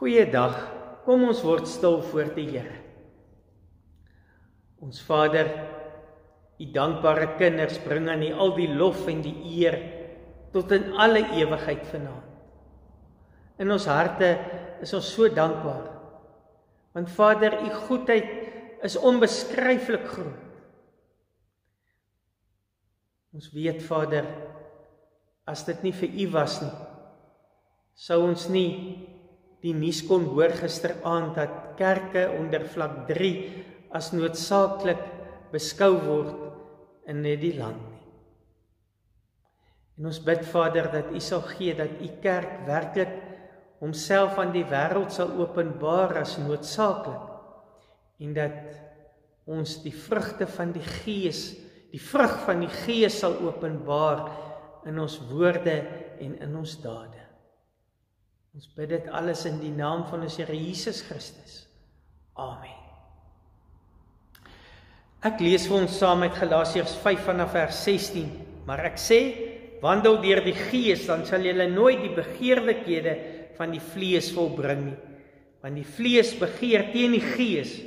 Goeiedag, kom ons word stil voor die Here. Ons Vader, U dankbare kinders bring aan U al die lof en die eer tot in alle ewigheid vanaand. In ons harte is ons so dankbaar, want Vader, U goedheid is onbeskryflik groot. Ons weet, Vader, as dit nie vir U was nie, sou ons nie die nuus kon hoor gisteraand dat kerke onder vlak 3 as noodsaaklik beskou word in die land nie. En ons bid, Vader, dat U sal gee dat U kerk werklik homself aan die wêreld sal openbaar as noodsaaklik en dat ons die vrugte van die Gees, die vrug van die Gees sal openbaar in ons woorde en in ons dade. Ons bid dit alles in die naam van ons Here Jesus Christus. Amen. Ek lees vir ons saam uit Galasiërs 5 vanaf vers 16, maar ek sê, wandel deur die Gees, dan sal julle nooit die begeerlikhede van die vlees volbring nie. Want die vlees begeer teen die Gees,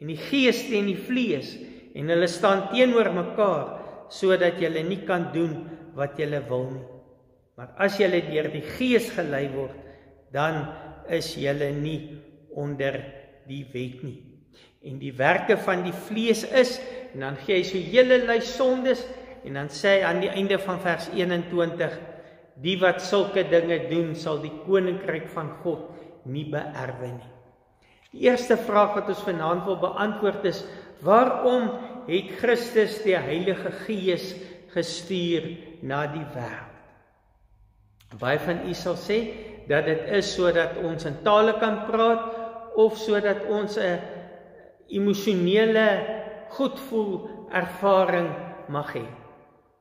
en die Gees teen die vlees, en hulle staan teenoor mekaar, sodat julle nie kan doen wat julle wil nie. Maar as julle deur die Gees gelei word, dan is julle nie onder die wet nie. En die werke van die vlees is, en dan gee hy so hele lys sondes, en dan sê hy aan die einde van vers 21, die wat sulke dinge doen, sal die koninkryk van God nie beerwe nie. Die eerste vraag wat ons vanaand wil beantwoord is, waarom het Christus die Heilige Gees gestuur na die wêreld? Baie van u sal sê, dat dit is sodat ons in tale kan praat, of sodat ons 'n emosionele goedvoel ervaring mag hê.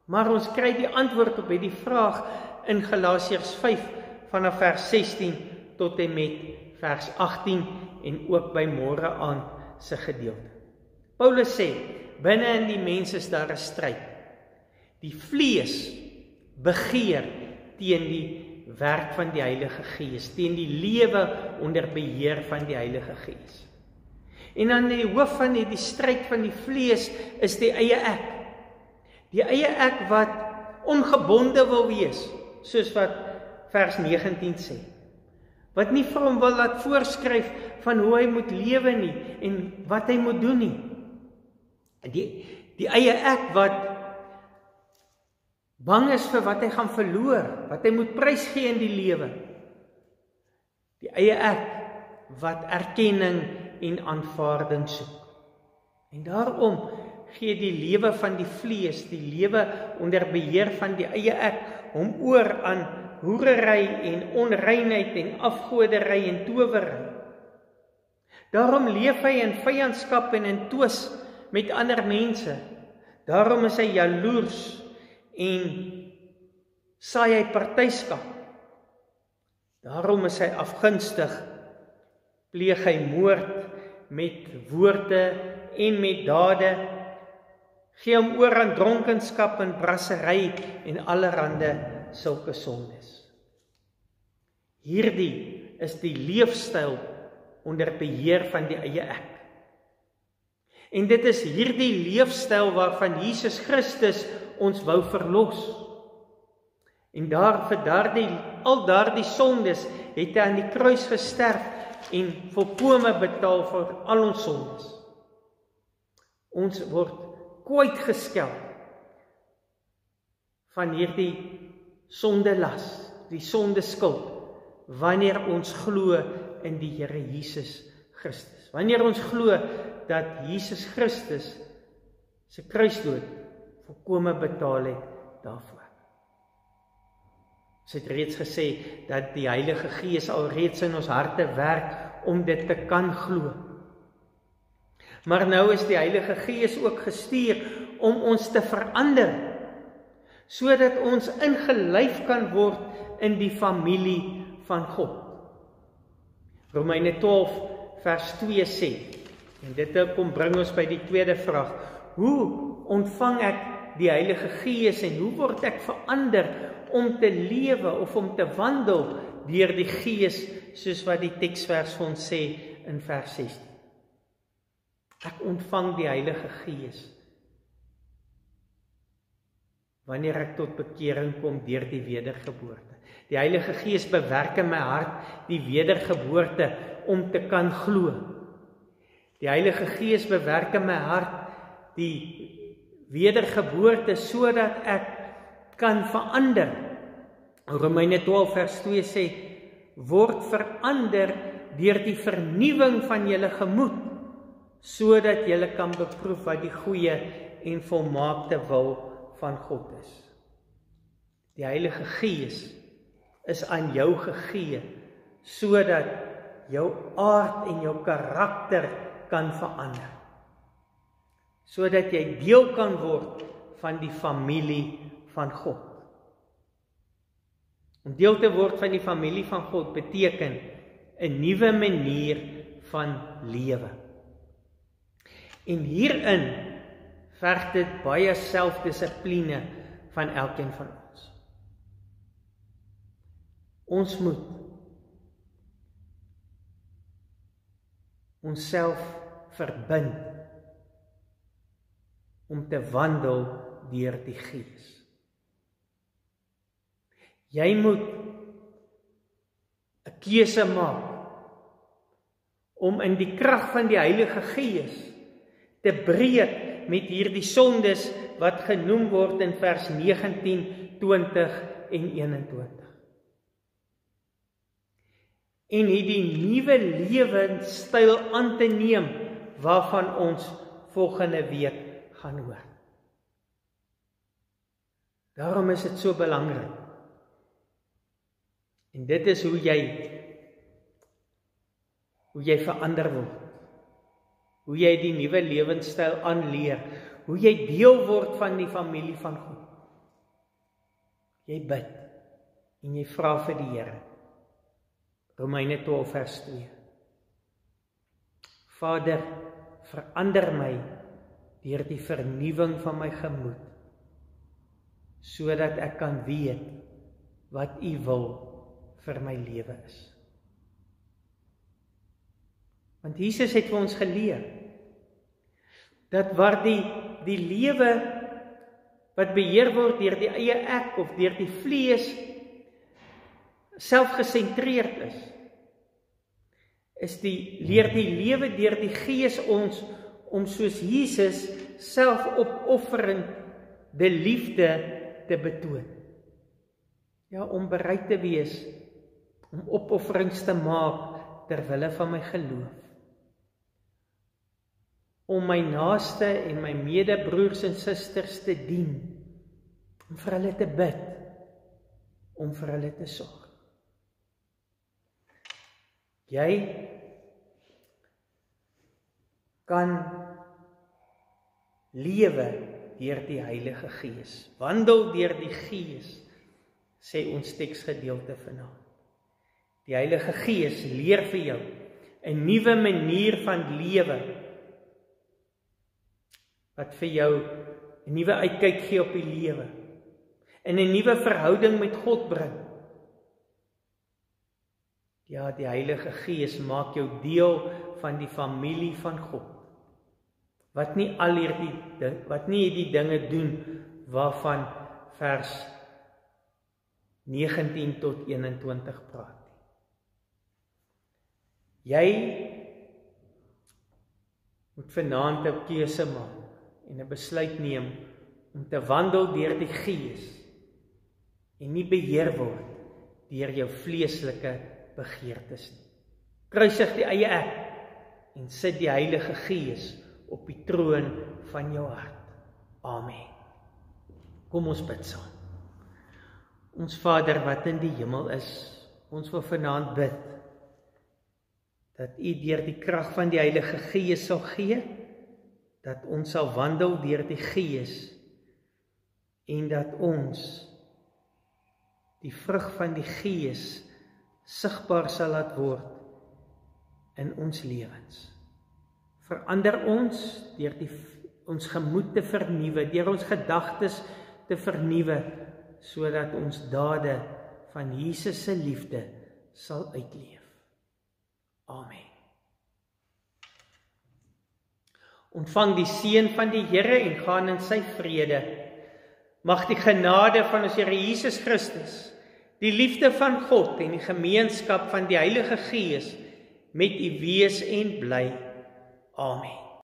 Maar ons kry die antwoord op hierdie vraag in Galasiërs 5 vanaf vers 16 tot en met vers 18 en ook by môre aand se gedeelte. Paulus sê, binne in die mens is daar 'n stryd. Die vlees begeer teen die werk van die Heilige Gees, teen die lewe onder beheer van die Heilige Gees. En aan die hoof van die stryd van die vlees is die eie ek. Die eie ek wat ongebonde wil wees, soos wat vers 19 sê. Wat nie vir hom wil laat voorskryf van hoe hy moet lewe nie en wat hy moet doen nie. Die eie ek wat bang is vir wat hy gaan verloor, wat hy moet prysgee in die lewe. Die eie ek wat erkenning en aanvaarding soek. En daarom gee die lewe van die vlees, die lewe onder beheer van die eie ek, hom oor aan hoerery en onreinheid en afgodery en towery. Daarom leef hy in vyandskap en in twis met ander mense. Daarom is hy jaloers en saai hy partyskap. Daarom is hy afgunstig, pleeg hy moord met woorde en met dade, gee hom oor aan dronkenskap en brassery en allerhande sulke sondes. Hierdie is die leefstyl onder beheer van die eie ek. En dit is hierdie leefstyl waarvan Jesus Christus ons wou verlos. En al daardie sondes het hy aan die kruis gesterf en volkome betaal vir al ons sondes. Ons word kwytgeskel van hierdie sondelas, die sondeskuld, wanneer ons glo in die Here Jesus Christus. Wanneer ons glo dat Jesus Christus se kruisdood volkome betaal het daarvoor. Ons het reeds gesê dat die Heilige Gees alreeds in ons harte werk om dit te kan glo. Maar nou is die Heilige Gees ook gestuur om ons te verander, sodat ons ingelyf kan word in die familie van God. Romeine 12 vers 2 sê, en dit kom bring ons by die tweede vraag, hoe ontvang ek die Heilige Gees en hoe word ek verander om te lewe of om te wandel deur die Gees, soos wat die teksvers vir ons sê in vers 16. Ek ontvang die Heilige Gees wanneer ek tot bekering kom deur die wedergeboorte. Die Heilige Gees bewerk in my hart die wedergeboorte om te kan glo. Die Heilige Gees bewerk in my hart die wedergeboorte sodat ek kan verander. Romeine 12 vers 2 sê, word verander deur die vernuwing van julle gemoed, sodat julle kan beproef wat die goeie en volmaakte wil van God is. Die Heilige Gees is aan jou gegee, sodat jou aard en jou karakter kan verander. Sodat jy deel kan word van die familie van God. Om deel te word van die familie van God beteken 'n nuwe manier van lewe. En hierin verg dit baie selfdissipline van elkeen van ons. Ons moet onsself verbind om te wandel deur die Gees. Jy moet 'n keuse maak om in die krag van die Heilige Gees te breek met hierdie sondes wat genoem word in vers 19, 20 en 21. En hierdie nuwe lewenstyl aan te neem waarvan ons volgende week gaan hoor. Daarom is dit so belangrik. En dit is hoe jy verander word. Hoe jy die nuwe lewenstyl aanleer. Hoe jy deel word van die familie van God. Jy bid en jy vra vir die Here. Romeine 12 vers 2. Vader, verander my deur die vernuwing van my gemoed, sodat ek kan weet wat U wil vir my lewe is. Want Jesus het vir ons geleer dat waar die lewe wat beheer word deur die eie ek of deur die vlees selfgesentreerd leer die lewe deur die Gees ons om soos Jesus selfopofferende liefde te betoon. Ja, om bereid te wees om opofferings te maak ter wille van my geloof. Om my naaste en my medebroers en susters te dien, om vir hulle te bid, om vir hulle te sorg. Jy kan lewe deur die Heilige Gees, wandel deur die Gees, sê ons teksgedeelte vanaand. Die Heilige Gees leer vir jou 'n nuwe manier van lewe, wat vir jou 'n nuwe uitkyk gee op die lewe, en 'n nuwe verhouding met God bring. Ja, die Heilige Gees maak jou deel van die familie van God, wat nie hierdie dinge doen waarvan vers 19 tot 21 praat. Jy moet vanaand 'n keuse maak en 'n besluit neem om te wandel deur die Gees en nie beheer word deur jou vleeslike begeertes nie. Kruisig die eie ek en sit die Heilige Gees op die troon van jou hart. Amen. Kom ons bid saam. Ons Vader wat in die hemel is, ons wil vanaand bid dat U deur die krag van die Heilige Gees sal gee, dat ons sal wandel deur die Gees en dat ons die vrug van die Gees sigbaar sal laat word in ons lewens. Verander ons deur ons gemoed te vernuwe, deur ons gedagtes te vernuwe, sodat ons dade van Jesus se liefde sal uitleef. Amen. Ontvang die seën van die Here en gaan in sy vrede. Mag die genade van ons Here Jesus Christus, die liefde van God en die gemeenskap van die Heilige Gees met u wees en bly. Amen.